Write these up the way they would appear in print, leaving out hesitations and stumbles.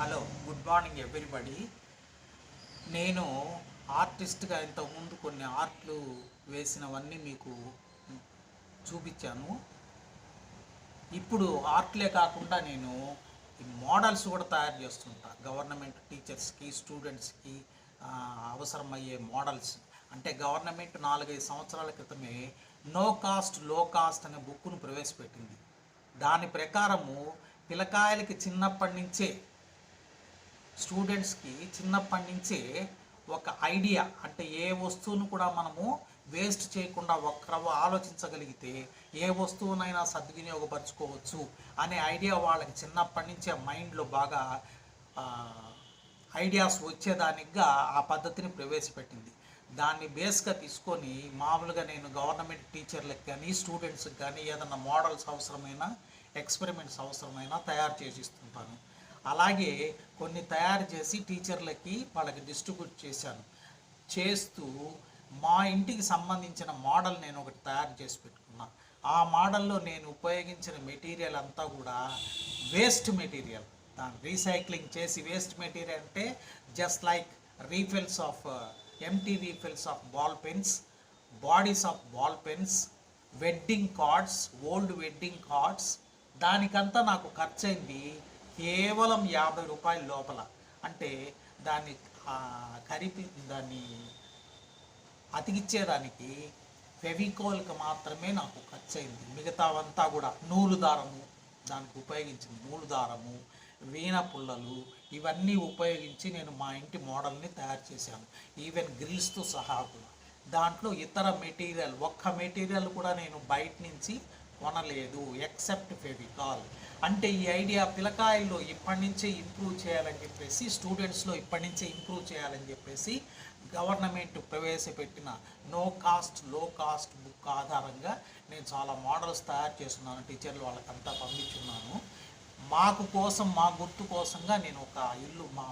Hello, good morning everybody. నేను ఆర్టిస్ట్గా ఇంతకుముందు కొన్ని ఆర్ట్లు వేసినవన్నీ మీకు చూపించాను. ఇప్పుడు ఆర్ట్లే కాకుండా నేను మోడల్స్ కూడా తయారు చేస్తుంటా. గవర్నమెంట్ టీచర్స్కి, స్టూడెంట్స్కి అవసరమయ్యే మోడల్స్. అంటే గవర్నమెంట్ 4-5 సంవత్సరాల క్రితమే నో కాస్ట్ లో కాస్ట్ అనే బుక్ను ప్రవేశపెట్టింది. దాని ప్రకారము పిల్లకాయలకి చిన్నప్పటి నుంచే, స్టూడెంట్స్కి చిన్నప్పటి నుంచే ఒక ఐడియా, అంటే ఏ వస్తువును కూడా మనము వేస్ట్ చేయకుండా ఒక్కరవ ఆలోచించగలిగితే ఏ వస్తువునైనా సద్వినియోగపరచుకోవచ్చు అనే ఐడియా వాళ్ళకి చిన్నప్పటి నుంచే మైండ్లో బాగా ఐడియాస్ వచ్చేదానిగా ఆ పద్ధతిని ప్రవేశపెట్టింది. దాన్ని బేస్గా తీసుకొని మామూలుగా నేను గవర్నమెంట్ టీచర్లకు కానీ, స్టూడెంట్స్కి కానీ ఏదైనా మోడల్స్ అవసరమైనా, ఎక్స్పెరిమెంట్స్ అవసరమైనా తయారు చేసి ఇస్తుంటాను. అలాగే కొన్ని తయారు చేసి టీచర్లకి వాళ్ళకి డిస్ట్రిబ్యూట్ చేస్తూ మా ఇంటికి సంబంధించిన మోడల్ నేను ఒకటి తయారు చేసి పెట్టుకున్నా. ఆ మోడల్లో నేను ఉపయోగించిన మెటీరియల్ అంతా కూడా వేస్ట్ మెటీరియల్. దాన్ని రీసైక్లింగ్ చేసి, వేస్ట్ మెటీరియల్ అంటే just like refills of empty refills of ball pens, bodies of ball pens, wedding cards, old wedding cards. దానికంతా నాకు ఖర్చు అయింది కేవలం 50 రూపాయల లోపల. అంటే దాన్ని దాన్ని అతికిచ్చేదానికి ఫెవికోల్కి మాత్రమే నాకు ఖర్చు అయింది. మిగతావంతా కూడా నూలు దారము, దానికి ఉపయోగించిన నూలు దారము, వీణ పుల్లలు, ఇవన్నీ ఉపయోగించి నేను మా ఇంటి మోడల్ని తయారు చేశాను. ఈవెన్ గ్రిల్స్తో సహా కూడా. దాంట్లో ఇతర మెటీరియల్, ఒక్క మెటీరియల్ కూడా నేను బయట నుంచి కొనలేదు ఎక్సెప్ట్ ఫెవికాల్. అంటే ఈ ఐడియా పిల్లకాయల్లో ఇప్పటి నుంచే ఇంప్రూవ్ చేయాలని చెప్పేసి, స్టూడెంట్స్లో ఇప్పటి నుంచే ఇంప్రూవ్ చేయాలని చెప్పేసి గవర్నమెంట్ ప్రవేశపెట్టిన నో కాస్ట్ లో కాస్ట్ బుక్ ఆధారంగా నేను చాలా మోడల్స్ తయారు చేస్తున్నాను. టీచర్లు వాళ్ళకంతా పంపించున్నాను. మాకు కోసం, మా గుర్తు కోసంగా నేను ఒక ఇల్లు, మా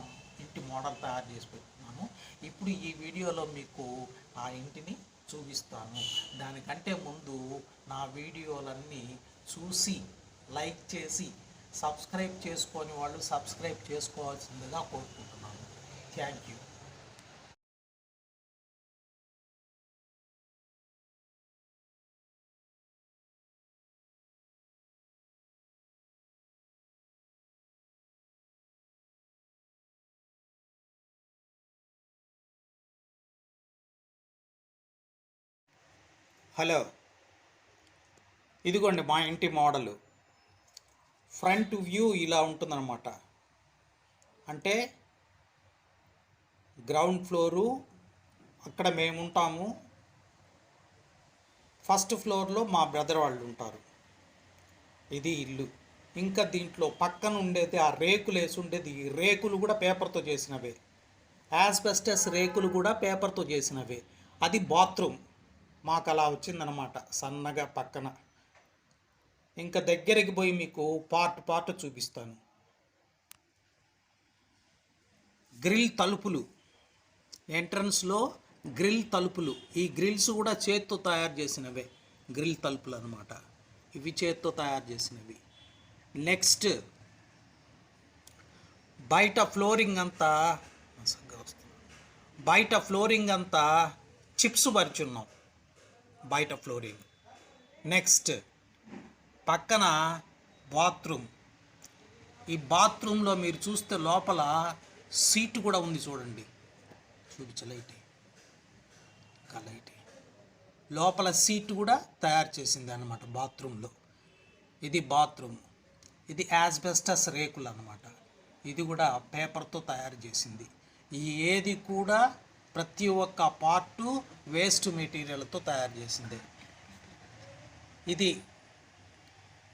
ఇంటి మోడల్ తయారు చేసి పెట్టుకున్నాను. ఇప్పుడు ఈ వీడియోలో మీకు ఆ ఇంటిని చూపిస్తాను. దానికంటే ముందు నా వీడియోలన్నీ చూసి లైక్ చేసి సబ్స్క్రైబ్ చేసుకొని వాళ్ళు సబ్స్క్రైబ్ చేసుకోవాల్సిందిగా కోరుకుంటున్నాను. Thank you. హలో, ఇదిగోండి మా ఇంటి మోడలు. ఫ్రంట్ వ్యూ ఇలా ఉంటుందన్నమాట. అంటే గ్రౌండ్ ఫ్లోరు అక్కడ మేము ఉంటాము, ఫస్ట్ ఫ్లోర్లో మా బ్రదర్ వాళ్ళు ఉంటారు. ఇది ఇల్లు. ఇంకా దీంట్లో పక్కన ఉండేది ఆ రేకులు వేసి ఉండేది, ఈ రేకులు కూడా పేపర్తో చేసినవే. యాస్బెస్టస్ రేకులు కూడా పేపర్తో చేసినవే. అది బాత్రూమ్. మాకు అలా వచ్చిందనమాట సన్నగా పక్కన. ఇంకా దగ్గరికి పోయి మీకు పార్ట్ చూపిస్తాను. గ్రిల్ తలుపులు, ఎంట్రన్స్లో గ్రిల్ తలుపులు. ఈ గ్రిల్స్ కూడా చేత్తో తయారు చేసినవే గ్రిల్ తలుపులు అనమాట. ఇవి చేత్తో తయారు చేసినవి. నెక్స్ట్ బయట ఫ్లోరింగ్ అంతా చిప్స్ పరిచున్నాం బయట ఫ్లోరింగ్. నెక్స్ట్ పక్కన బాత్రూమ్. ఈ బాత్రూంలో మీరు చూస్తే లోపల సీటు కూడా ఉంది చూడండి. చూపించలైట్ లోపల సీటు కూడా తయారు చేసింది అన్నమాట బాత్రూంలో. ఇది బాత్రూమ్. ఇది యాస్బెస్టస్ రేకులు అన్నమాట. ఇది కూడా పేపర్తో తయారు చేసింది. ఏది కూడా ప్రతి ఒక్క పార్టు వేస్ట్ మెటీరియల్తో తయారు చేసింది. ఇది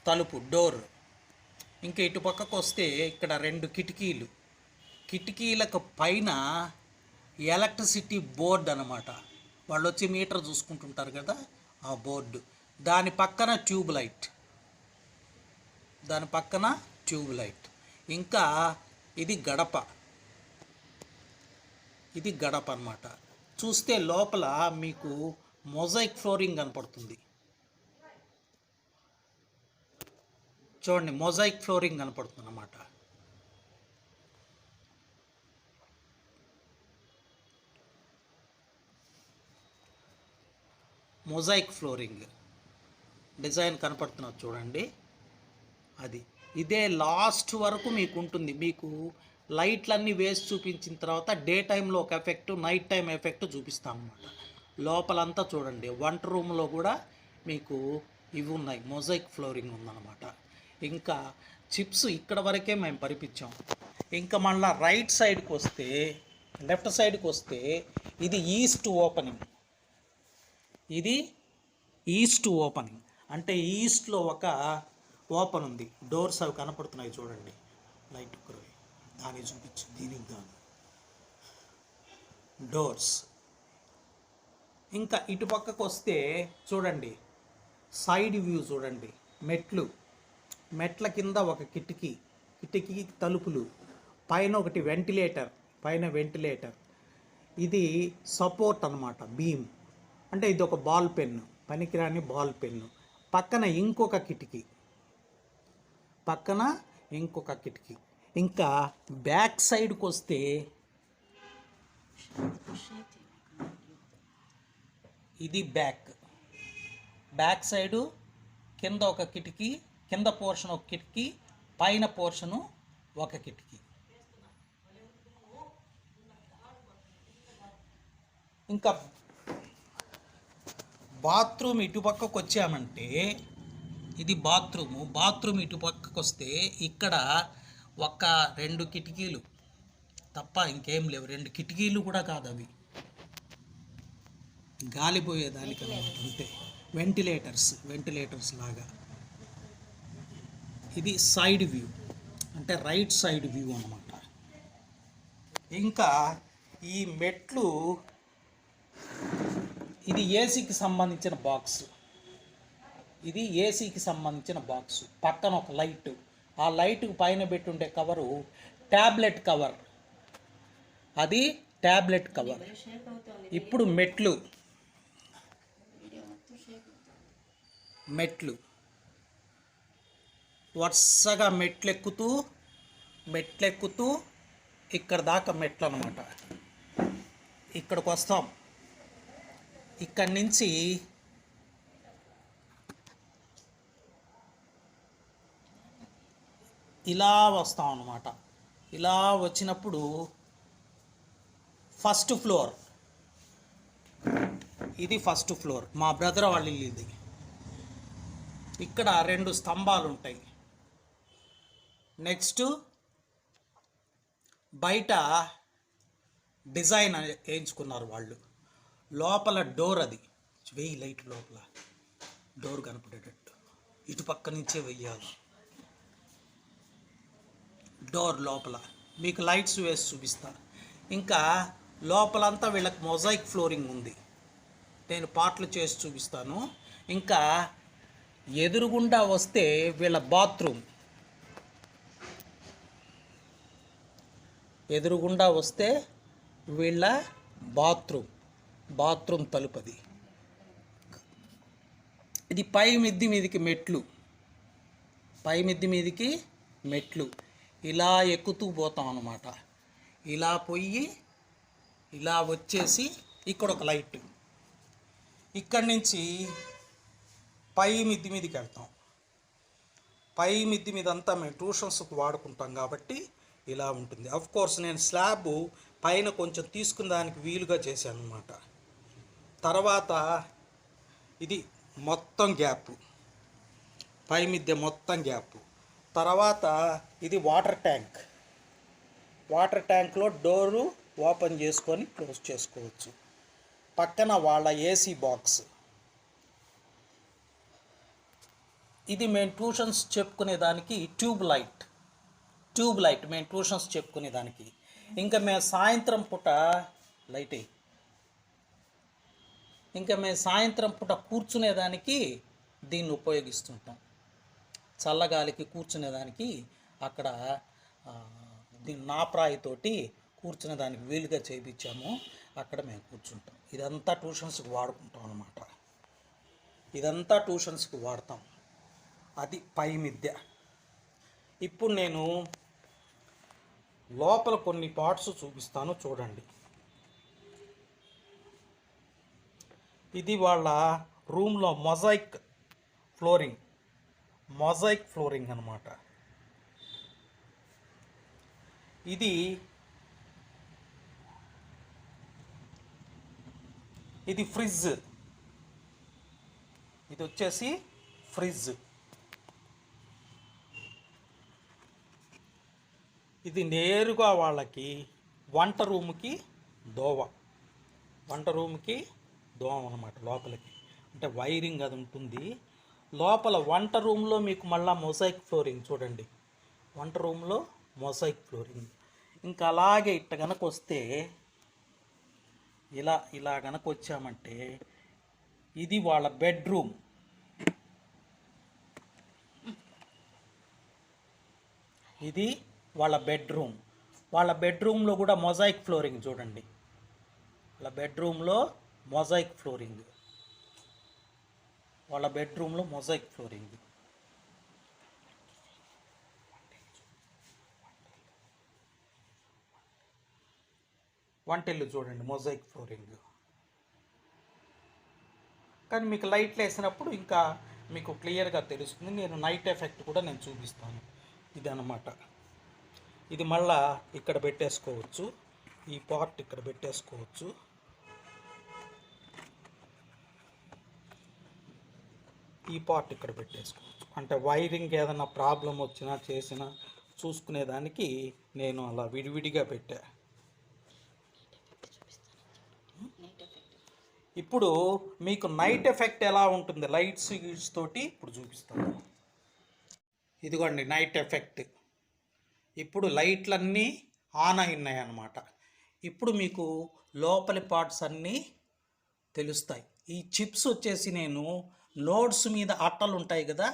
తలుపు, డోర్. ఇంకా ఇటు పక్కకు వస్తే ఇక్కడ 2 కిటికీలు. కిటికీలకు పైన ఎలక్ట్రిసిటీ బోర్డు అనమాట. వాళ్ళు వచ్చి మీటర్ చూసుకుంటుంటారు కదా, ఆ బోర్డు. దాని పక్కన ట్యూబ్ లైట్. ఇంకా ఇది గడప అన్నమాట. చూస్తే లోపల మీకు మొజాయిక్ ఫ్లోరింగ్ కనపడుతుంది. చూడండి, మొజాయిక్ ఫ్లోరింగ్ కనపడుతుంది అన్నమాట. మొజాయిక్ ఫ్లోరింగ్ డిజైన్ కనపడుతున్నది చూడండి, అది ఇదే లాస్ట్ వరకు మీకు ఉంటుంది. మీకు లైట్లన్నీ వేసి చూపించిన తర్వాత డే టైంలో ఒక ఎఫెక్ట్, నైట్ టైం ఎఫెక్ట్ చూపిస్తాం అన్నమాట. లోపలంతా చూడండి, వంట రూమ్లో కూడా మీకు ఇవి ఉన్నాయి, మొజాయిక్ ఫ్లోరింగ్ ఉందన్నమాట. ఇంకా చిప్స్ ఇక్కడ వరకే మేము పరిపించాం. ఇంకా మళ్ళీ రైట్ సైడ్కి వస్తే, లెఫ్ట్ సైడ్కి వస్తే ఇది ఈస్ట్ ఓపెనింగ్. ఇది ఈస్ట్ ఓపెనింగ్ అంటే ఈస్ట్లో ఒక ఓపెన్ ఉంది. డోర్స్ అవి కనపడుతున్నాయి చూడండి, లైట్ కురవి దాన్ని చూపించు, దీనికి కాదు, డోర్స్. ఇంకా ఇటు పక్కకు వస్తే చూడండి, సైడ్ వ్యూ చూడండి, మెట్ల కింద ఒక కిటికీ తలుపులు, పైన ఒకటి వెంటిలేటర్. ఇది సపోర్ట్ అన్నమాట, బీమ్. అంటే ఇది ఒక బాల్ పెన్ను, పనికిరాని బాల్ పెన్ను. పక్కన ఇంకొక కిటికీ. ఇంకా బ్యాక్ సైడ్కి వస్తే ఇది బ్యాక్ సైడు కింద ఒక కిటికీ, కింద పోర్షన్ ఒక కిటికీ, పైన పోర్షను ఒక కిటికీ. ఇంకా బాత్రూమ్ ఇటు పక్కకు వచ్చామంటే ఇది బాత్రూమ్ ఇటు పక్కకు వస్తే ఇక్కడ ఒక 2 కిటికీలు తప్ప ఇంకేం లేవు. 2 కిటికీలు కూడా కాదు, అవి గాలిపోయేదానికి అన్నమాట, అంతే. వెంటిలేటర్స్ లాగా. ఇది సైడ్ వ్యూ అంటే రైట్ సైడ్ వ్యూ అన్నమాట. ఇంకా ఈ మెట్లు, ఇది ఏసీకి సంబంధించిన బాక్స్. పక్కన ఒక లైట్, ఆ లైట్కి పైన పెట్టుండే కవరు ట్యాబ్లెట్ కవర్, అది ట్యాబ్లెట్ కవర్. ఇప్పుడు మెట్లు వరుసగా మెట్లెక్కుతూ ఇక్కడ దాకా మెట్లు అన్నమాట. ఇక్కడికి వస్తాం, ఇక్కడి నుంచి ఇలా వస్తాం అన్నమాట. ఇలా వచ్చినప్పుడు ఫస్ట్ ఫ్లోర్, ఇది ఫస్ట్ ఫ్లోర్, మా బ్రదర్ వాళ్ళ ఇల్లు ఇది. ఇక్కడ 2 స్తంభాలు ఉంటాయి. నెక్స్ట్ బయట డిజైన్ వేయించుకున్నారు వాళ్ళు. లోపల డోర్, అది వెయ్యి లైట్, లోపల డోర్ కనపడేటట్టు ఇటు పక్క నుంచే వెయ్యాలి. డోర్ లోపల మీకు లైట్స్ వేసి చూపిస్తా. ఇంకా లోపలంతా వీళ్ళకి మొజాయిక్ ఫ్లోరింగ్ ఉంది, నేను పార్ట్లు చేసి చూపిస్తాను. ఇంకా ఎదురుగుండా వస్తే వీళ్ళ బాత్రూమ్, బాత్రూమ్ తలుపది. ఇది పై మిద్ది మీదికి మెట్లు ఇలా ఎక్కుతూ పోతాం అన్నమాట. ఇలా పోయి ఇలా వచ్చేసి ఇక్కడ ఒక లైట్, ఇక్కడి నుంచి పై మిద్ది మీదకి వెళ్తాం. పై మిద్ది మీద అంతా మేము ట్యూషన్స్కి వాడుకుంటాం కాబట్టి ఇలా ఉంటుంది. అఫ్ కోర్స్ నేను స్లాబ్ పైన కొంచెం తీసుకున్న దానికి వీలుగా చేశాను అన్నమాట. తర్వాత ఇది మొత్తం గ్యాప్, పై మిద్దె మొత్తం గ్యాప్. తర్వాత ఇది వాటర్ ట్యాంక్లో డోరు ఓపెన్ చేసుకొని క్లోజ్ చేసుకోవచ్చు. పక్కన వాళ్ళ ఏసీ బాక్స్. ఇది మేము ట్యూషన్స్ చెప్పుకునేదానికి ట్యూబ్ లైట్ మేము ట్యూషన్స్ చెప్పుకునేదానికి. ఇంకా మేము సాయంత్రం పూట కూర్చునేదానికి దీన్ని ఉపయోగిస్తుంటాం. చల్లగాలికి కూర్చునేదానికి అక్కడ దీన్ని నాప్రాయితోటి కూర్చునేదానికి వీలుగా చేయించాము, అక్కడ మేము కూర్చుంటాం. ఇదంతా ట్యూషన్స్కి వాడుకుంటాం అన్నమాట. ఇదంతా ట్యూషన్స్కి వాడతాం. అది పై మిద్దె. ఇప్పుడు నేను లోపల కొన్ని పార్ట్స్ చూపిస్తాను చూడండి. ఇది వాళ్ళ రూమ్లో మొజాయిక్ ఫ్లోరింగ్ అనమాట. ఇది ఫ్రిడ్జ్, ఇది వచ్చేసి ఫ్రిడ్జ్. ఇది నేరుగా వాళ్ళకి వంట రూమ్కి దోవ అనమాట. లోపలికి అంటే వైరింగ్ అది ఉంటుంది. లోపల వంట రూమ్లో మీకు మళ్ళీ మొజాయిక్ ఫ్లోరింగ్ చూడండి. వంట రూమ్లో మొజాయిక్ ఫ్లోరింగ్. ఇంకా అలాగే ఇట్ట కనుక వస్తే ఇలా కనుక వచ్చామంటే ఇది వాళ్ళ బెడ్రూమ్. ఇది వాళ్ళ బెడ్రూమ్లో కూడా మొజాయిక్ ఫ్లోరింగ్ చూడండి. వాళ్ళ బెడ్రూమ్లో మొజాయిక్ ఫ్లోరింగ్. వంటిల్లు చూడండి మొజాయిక్ ఫ్లోరింగ్. కానీ మీకు లైట్లు వేసినప్పుడు ఇంకా మీకు క్లియర్గా తెలుస్తుంది. నేను నైట్ ఎఫెక్ట్ కూడా నేను చూపిస్తాను. ఇది అన్నమాట. ఇది మళ్ళా ఇక్కడ పెట్టేసుకోవచ్చు. ఈ పార్ట్ ఇక్కడ పెట్టేసుకోవచ్చు. అంటే వైరింగ్ ఏదైనా ప్రాబ్లం వచ్చినా చేసినా చూసుకునేదానికి నేను అలా విడివిడిగా పెట్టా. ఇప్పుడు మీకు నైట్ ఎఫెక్ట్ ఎలా ఉంటుంది లైట్స్ తోటి ఇప్పుడు చూపిస్తాను. ఇదిగోండి నైట్ ఎఫెక్ట్. ఇప్పుడు లైట్లన్నీ ఆన్ అయినాయి అన్నమాట. ఇప్పుడు మీకు లోపలి పార్ట్స్ అన్నీ తెలుస్తాయి. ఈ చిప్స్ వచ్చేసి నేను నోట్స్ మీద అట్టలు ఉంటాయి కదా,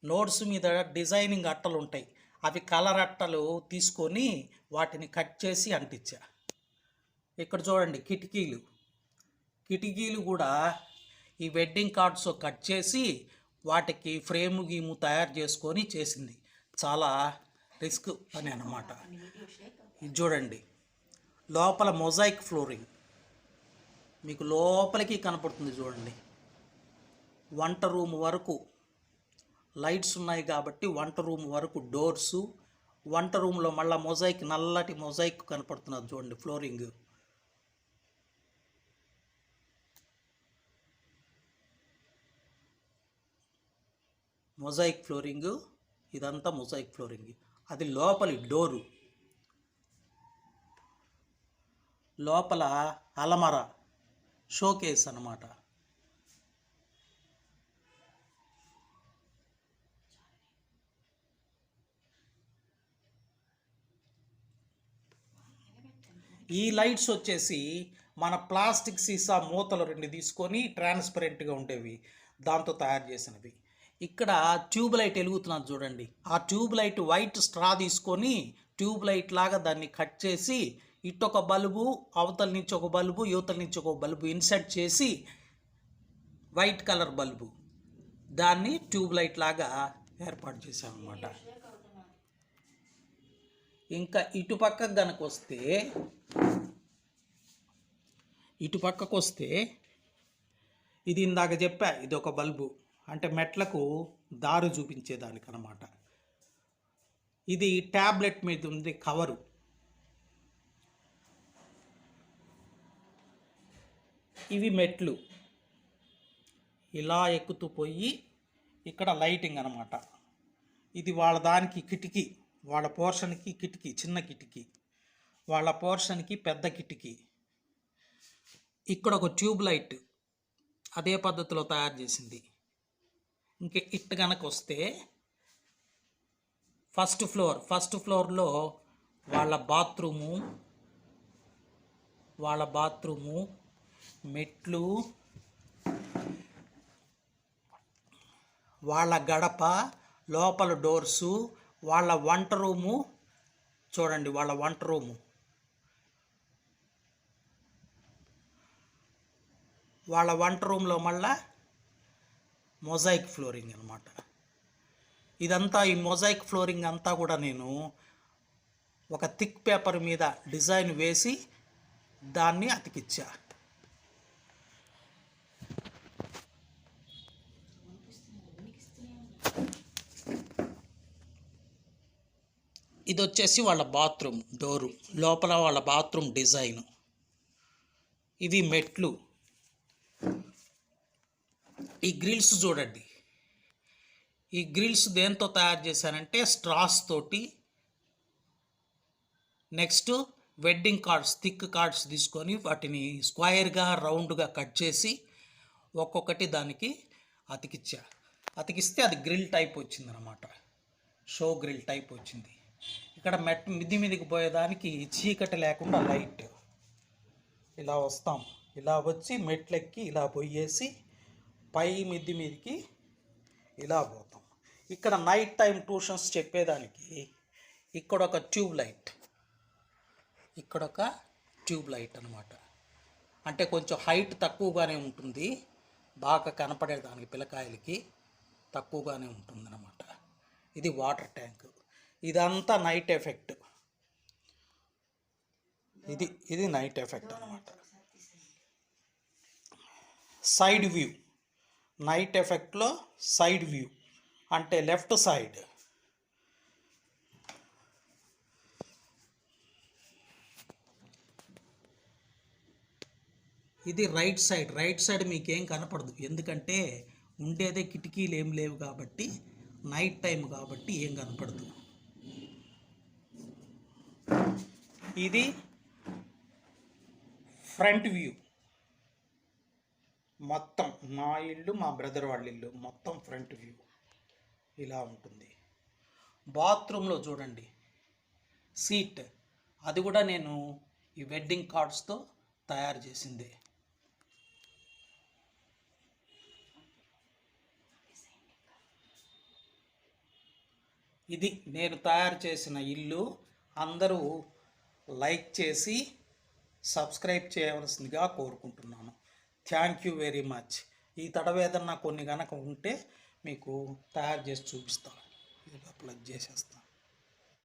నోట్స్ మీద డిజైనింగ్ అట్టలు ఉంటాయి, అవి కలర్ అట్టలు తీసుకొని వాటిని కట్ చేసి అంటించా. ఇక్కడ చూడండి కిటికీలు కూడా ఈ వెడ్డింగ్ కార్డ్స్ కట్ చేసి వాటికి గీము తయారు చేసుకొని చేసింది. చాలా రిస్క్ పని అన్నమాట. ఇది చూడండి లోపల మొజాయిక్ ఫ్లోరింగ్ మీకు లోపలికి కనపడుతుంది చూడండి. వంట రూమ్ వరకు లైట్స్ ఉన్నాయి కాబట్టి వంట రూమ్ వరకు డోర్సు, వంట రూమ్లో మళ్ళీ నల్లటి మొజాయిక్ కనపడుతున్నది చూడండి ఫ్లోరింగ్. మొజాయిక్ ఫ్లోరింగ్, ఇదంతా మొజాయిక్ ఫ్లోరింగ్. అది లోపలి డోరు, లోపల అలమర షోకేస్ అన్నమాట. ఈ లైట్స్ వచ్చేసి మన ప్లాస్టిక్ సీసా మూతలు 2 తీసుకొని ట్రాన్స్పరెంట్గా ఉండేవి, దాంతో తయారు చేసినవి. ఇక్కడ ట్యూబ్ లైట్ వెలుగుతున్నది చూడండి. ఆ ట్యూబ్ లైట్ వైట్ స్ట్రా తీసుకొని ట్యూబ్ లైట్ లాగా దాన్ని కట్ చేసి ఇటొక బల్బు, అవతల నుంచి ఒక బల్బు, యువతల నుంచి ఒక బల్బు ఇన్సర్ట్ చేసి వైట్ కలర్ బల్బు, దాన్ని ట్యూబ్ లైట్ లాగా ఏర్పాటు చేశామన్నమాట. ఇంకా ఇటు పక్కకు వస్తే ఇది ఇందాక చెప్పా, ఇది ఒక బల్బు, అంటే మెట్లకు దారి చూపించేదానికి అన్నమాట. ఇది ట్యాబ్లెట్ మీద ఉంది కవరు. ఇవి మెట్లు ఇలా ఎక్కుతూ పోయి ఇక్కడ లైటింగ్ అన్నమాట. ఇది వాళ్ళ దానికి కిటికీ, వాళ్ళ పోర్షన్కి కిటికీ, చిన్న కిటికీ, వాళ్ళ పోర్షన్కి పెద్ద కిటికీ. ఇక్కడ ఒక ట్యూబ్ లైట్ అదే పద్ధతిలో తయారు చేసింది. ఇంక ఇట్టు కనుక వస్తే ఫస్ట్ ఫ్లోర్లో వాళ్ళ బాత్రూము, మెట్లు, వాళ్ళ గడప, లోపల డోర్సు, వాళ్ళ వంట రూము చూడండి. వాళ్ళ వంట రూము, వాళ్ళ వంట రూమ్లో మళ్ళా మొజాయిక్ ఫ్లోరింగ్ అనమాట. ఇదంతా ఈ మొజాయిక్ ఫ్లోరింగ్ అంతా కూడా నేను ఒక థిక్ పేపర్ మీద డిజైన్ వేసి దాన్ని అతికిచ్చా. ఇది వచ్చేసి వాళ్ళ బాత్రూమ్ డోరు, లోపల వాళ్ళ బాత్రూమ్ డిజైన్. ఇవి మెట్లు. ఈ గ్రిల్స్ చూడండి, ఈ గ్రిల్స్ దేంతో తయారు చేశారంటే స్ట్రాస్ తోటి. Next wedding cards, thick cards తీసుకొని వాటిని స్క్వైర్గా రౌండ్గా కట్ చేసి ఒక్కొక్కటి దానికి అతికిస్తే అది గ్రిల్ టైప్ వచ్చిందనమాట, షో గ్రిల్ టైప్ వచ్చింది. ఇక్కడ మిద్ది మీదకి పోయేదానికి చీకటి లేకుండా లైట్ ఇలా వస్తాం, ఇలా వచ్చి మెట్లెక్కి ఇలా పోయేసి పై మిద్ది మీదకి ఇలా పోతాం. ఇక్కడ నైట్ టైం ట్యూషన్స్ చెప్పేదానికి ఇక్కడ ఒక ట్యూబ్ లైట్ అనమాట. అంటే కొంచెం హైట్ తక్కువగానే ఉంటుంది, బాగా కనపడేదానికి పిల్లకాయలకి తక్కువగానే ఉంటుంది అనమాట. ఇది వాటర్ ట్యాంక్. ఇదంతా నైట్ ఎఫెక్ట్. ఇది నైట్ ఎఫెక్ట్ అనమాట. సైడ్ వ్యూ, నైట్ ఎఫెక్ట్లో సైడ్ వ్యూ అంటే లెఫ్ట్ సైడ్. ఇది రైట్ సైడ్ మీకేం కనపడదు, ఎందుకంటే ఉండేదే కిటికీలు ఏం లేవు కాబట్టి, నైట్ టైం కాబట్టి ఏం కనపడదు. ఇది ఫ్రంట్ వ్యూ. మొత్తం మా ఇల్లు, మా బ్రదర్ వాళ్ళ ఇల్లు మొత్తం ఫ్రంట్ వ్యూ ఇలా ఉంటుంది. బాత్రూంలో చూడండి సీట్, అది కూడా నేను ఈ వెడ్డింగ్ కార్డ్స్తో తయారు చేసిందే. ఇది నేను తయారు చేసిన ఇల్లు. అందరూ లైక్ చేసి సబ్స్క్రైబ్ చేయవలసిందిగా కోరుకుంటున్నాను. Thank you very much. ఈ తడవేదన కొన్ని కనుక ఉంటే మీకు తయారు చేసి చూపిస్తాను. ఇలా ప్లగ్ చేసేస్తాను.